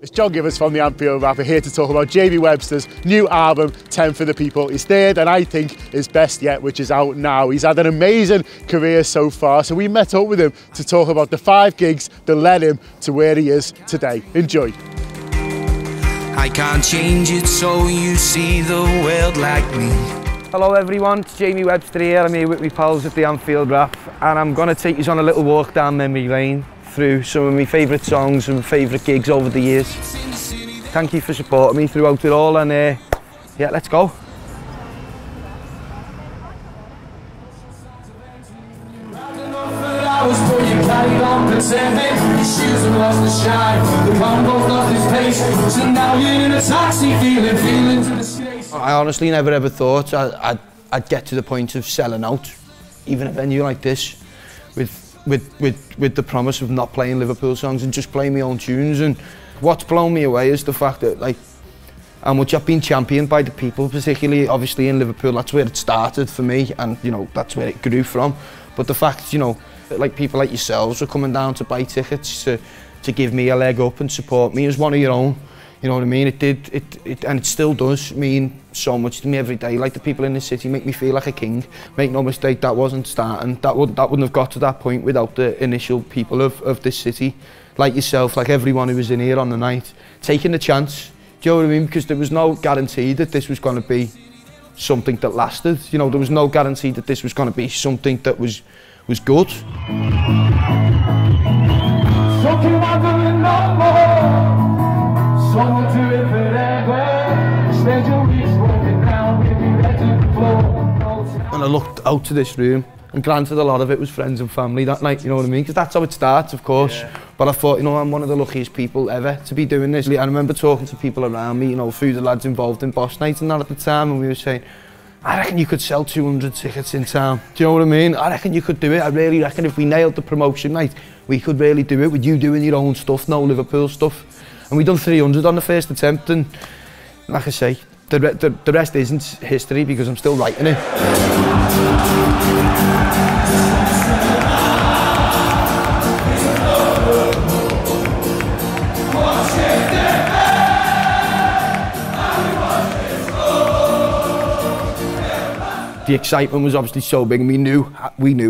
It's John Givers from the Anfield Wrap here to talk about JB Webster's new album, 10 for the People. His third and I think his best yet, which is out now. He's had an amazing career so far, so we met up with him to talk about the 5 gigs that led him to where he is today. Enjoy. I can't change it so you see the world like me. Hello everyone, it's Jamie Webster here. I'm here with my pals at the Anfield Wrap and I'm going to take you on a little walk down memory lane through some of my favourite songs and favourite gigs over the years. Thank you for supporting me throughout it all and yeah, let's go. I honestly never ever thought I'd get to the point of selling out, even a venue like this, with the promise of not playing Liverpool songs and just playing my own tunes. And what's blown me away is the fact that how much I've been championed by the people, particularly obviously in Liverpool. That's where it started for me, and that's where it grew from. But the fact that people like yourselves are coming down to buy tickets to give me a leg up and support me as one of your own. You know what I mean? It did, and it still does mean so much to me every day. Like, the people in the city make me feel like a king. Make no mistake, that wasn't starting. That wouldn't have got to that point without the initial people of this city, like yourself, like everyone who was in here on the night, taking the chance. Do you know what I mean? Because there was no guarantee that this was going to be something that lasted. There was no guarantee that this was going to be something that was good. And I looked out to this room, and granted a lot of it was friends and family that night, you know what I mean? Because that's how it starts, of course. Yeah. But I thought, I'm one of the luckiest people ever to be doing this. I remember talking to people around me, a few of the lads involved in Boss Night and that at the time, and we were saying, I reckon you could sell 200 tickets in town. Do you know what I mean? I reckon you could do it. I really reckon if we nailed the promotion night, we could really do it with you doing your own stuff, no Liverpool stuff. And we done 300 on the first attempt, and like I say, the rest isn't history because I'm still writing it. The excitement was obviously so big, and we knew,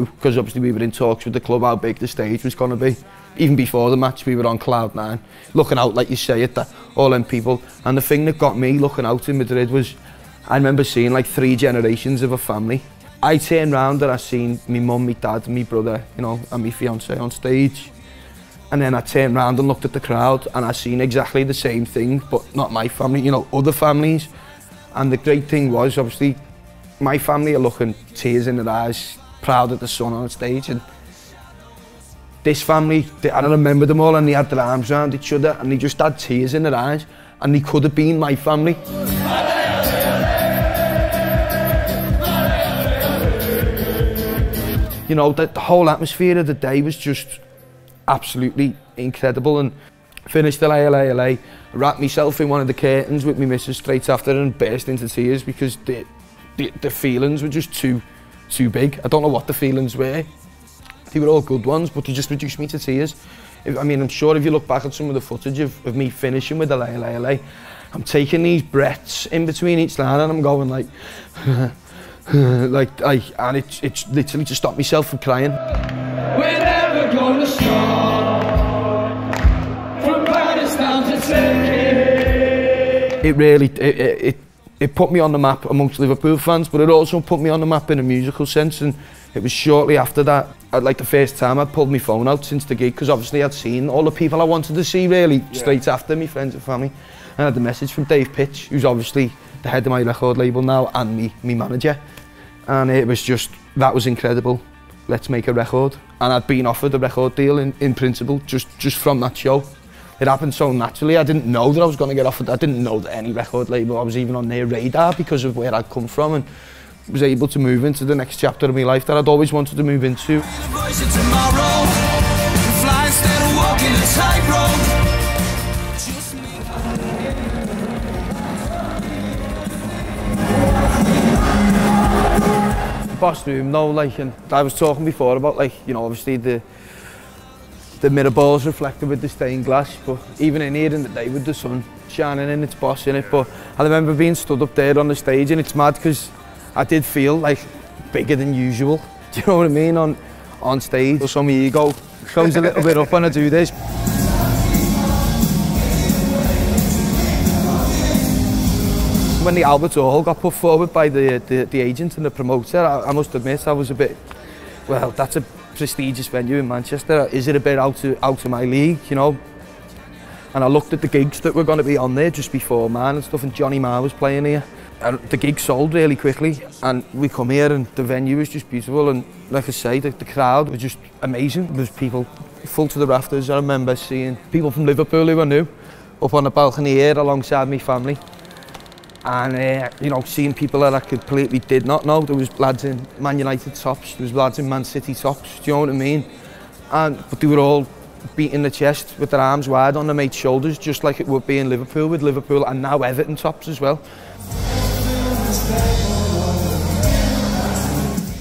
because obviously we were in talks with the club how big the stage was going to be. Even before the match, we were on cloud 9, looking out, like you say, at all them people. And the thing that got me looking out in Madrid was, I remember seeing like 3 generations of a family. I turned round and I seen my mum, my dad, and my brother, and my fiance on stage. And then I turned round and looked at the crowd, and I seen exactly the same thing, but not my family, other families. And the great thing was, obviously, my family are looking, tears in their eyes, proud of the son on stage. And this family, I remember them all, and they had their arms around each other, and they just had tears in their eyes, and they could have been my family. The whole atmosphere of the day was just absolutely incredible. And finished the LA, wrapped myself in one of the curtains with my missus straight after and burst into tears because the feelings were just too big. I don't know what the feelings were. They were all good ones, but they just reduced me to tears. I'm sure if you look back at some of the footage of me finishing with the LA, I'm taking these breaths in between each line and I'm going like, and it's literally to stop myself from crying. We're never gonna stop from Paris down to Turkey. It really, it put me on the map amongst Liverpool fans, but it also put me on the map in a musical sense. And it was shortly after that, the first time I'd pulled my phone out since the gig, because obviously I'd seen all the people I wanted to see really straight after, me friends and family. And I had a message from Dave Pitch, who's obviously the head of my record label now and me manager. And it was just, that was incredible. Let's make a record. And I'd been offered a record deal in principle just from that show. It happened so naturally. I didn't know that I was going to get offered. I didn't know that any record label I was even on their radar because of where I'd come from, and was able to move into the next chapter of my life that I'd always wanted to move into. Boss room, no, and I was talking before about, obviously the the mirror balls reflected with the stained glass, but even in here in the day with the sun shining in, it's boss in it. But I remember being stood up there on the stage, and it's mad because I did feel like bigger than usual. Do you know what I mean? On stage, so my ego shows a little bit up when I do this. When the Albert Hall got put forward by the agent and the promoter, I must admit I was a bit, well, that's a prestigious venue in Manchester. Is it a bit out of my league, you know? And I looked at the gigs that were going to be on there just before mine and stuff, and Johnny Marr was playing here. And the gig sold really quickly, and we come here and the venue was just beautiful, and like I say, the crowd was just amazing. There was people full to the rafters. I remember seeing people from Liverpool who I knew up on the balcony here alongside my family. And you know, seeing people that I completely did not know. There was lads in Man United tops, there was lads in Man City tops, do you know what I mean? But they were all beating the chest with their arms wide on their mate's shoulders, just like it would be in Liverpool, with Liverpool and now Everton tops as well.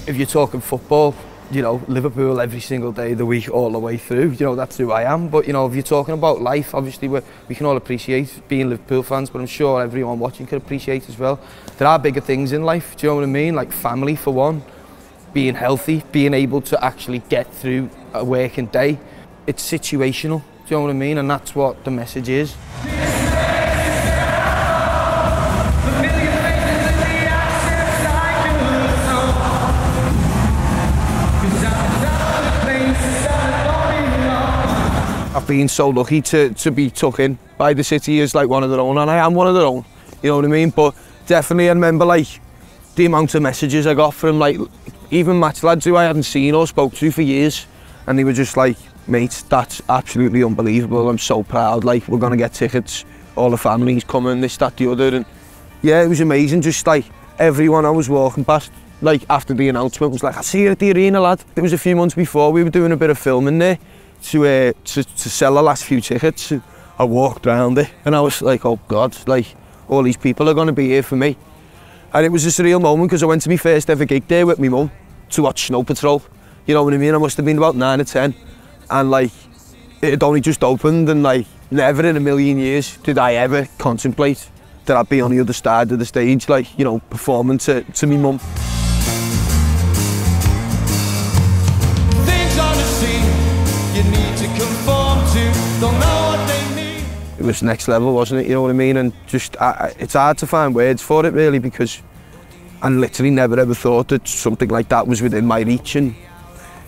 If you're talking football, you know, Liverpool every single day of the week, all the way through, you know, that's who I am. But, you know, if you're talking about life, obviously we can all appreciate being Liverpool fans, but I'm sure everyone watching can appreciate as well. There are bigger things in life, do you know what I mean? Like family, for one, being healthy, being able to actually get through a working day. It's situational, do you know what I mean? And that's what the message is. I've been so lucky to be took in by the city as like one of their own, and I am one of their own, you know what I mean? But definitely I remember like the amount of messages I got from like even match lads who I hadn't seen or spoke to for years, and they were just like, mate, that's absolutely unbelievable, I'm so proud, like we're gonna get tickets, all the families coming, this, that, the other. And yeah, it was amazing. Just like everyone I was walking past, like after the announcement, was like, I see you at the arena, lad. It was a few months before, we were doing a bit of filming there to sell the last few tickets. I walked around it and I was like, oh God, like all these people are going to be here for me. And it was a surreal moment because I went to my first ever gig there with my mum to watch Snow Patrol. You know what I mean? I must have been about 9 or 10, and like it had only just opened, and like never in a million years did I ever contemplate that I'd be on the other side of the stage, like, you know, performing to my mum. It was next level, wasn't it? You know what I mean? And just, it's hard to find words for it really, because I literally never ever thought that something like that was within my reach. And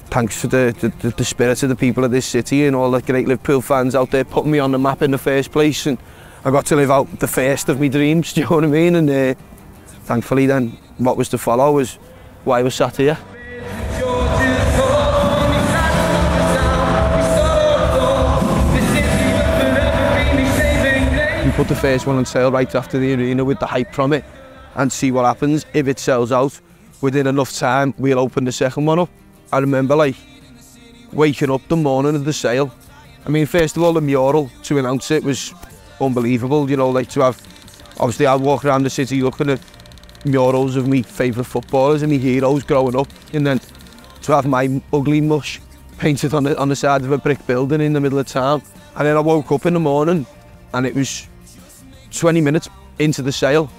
thanks for the spirit of the people of this city and all the great Liverpool fans out there putting me on the map in the first place. And I got to live out the first of my dreams, do you know what I mean? And thankfully then, what was to follow was why I was sat here. We put the first one on sale right after the arena with the hype from it, and see what happens. If it sells out within enough time, we'll open the second one up. I remember like waking up the morning of the sale. I mean, first of all, the mural to announce it was unbelievable, you know, like to have, obviously I'd walk around the city looking at murals of my favourite footballers and my heroes growing up, and then to have my ugly mush painted on the side of a brick building in the middle of town. And then I woke up in the morning and it was 20 minutes into the sale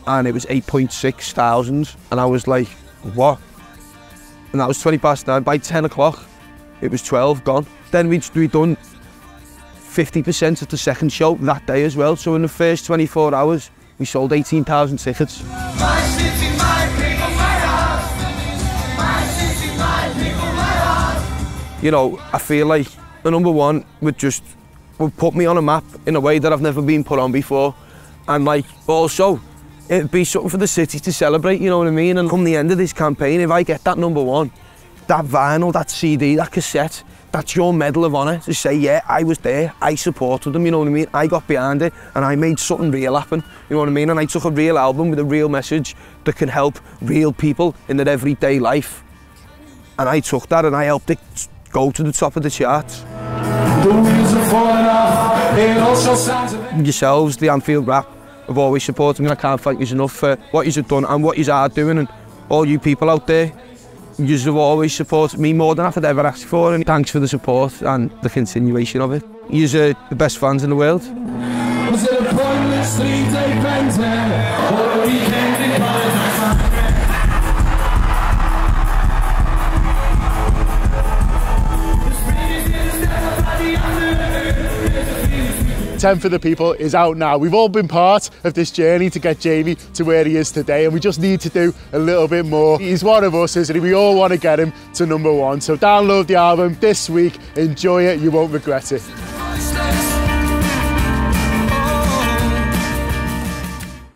and it was 8.6 thousand, and I was like, what? And that was 9:20. By 10 o'clock it was 12 gone. Then we'd done 50% of the second show that day as well, so in the first 24 hours we sold 18,000 tickets. My city, my people, my heart. My city, my people, my heart. You know, I feel like the number one would put me on a map in a way that I've never been put on before, and like also it'd be something for the city to celebrate, you know what I mean? And come the end of this campaign, if I get that number one, that vinyl, that CD, that cassette, that's your medal of honour to say, yeah, I was there, I supported them, you know what I mean? I got behind it and I made something real happen, you know what I mean? And I took a real album with a real message that can help real people in their everyday life. And I took that and I helped it go to the top of the charts. The wheels are falling off, it all shows signs of it. Yourselves, the Anfield Wrap, have always supported me, and I can't thank you enough for what you've done and what you are doing, and all you people out there, You have always supported me more than I could ever ask for, and thanks for the support and the continuation of it. You're the best fans in the world. Was it a pointless 3-day bender or a weekend in Paradise? 10 for the People is out now. We've all been part of this journey to get Jamie to where he is today, and we just need to do a little bit more. He's one of us, isn't he? We all want to get him to #1. So download the album this week, enjoy it, you won't regret it.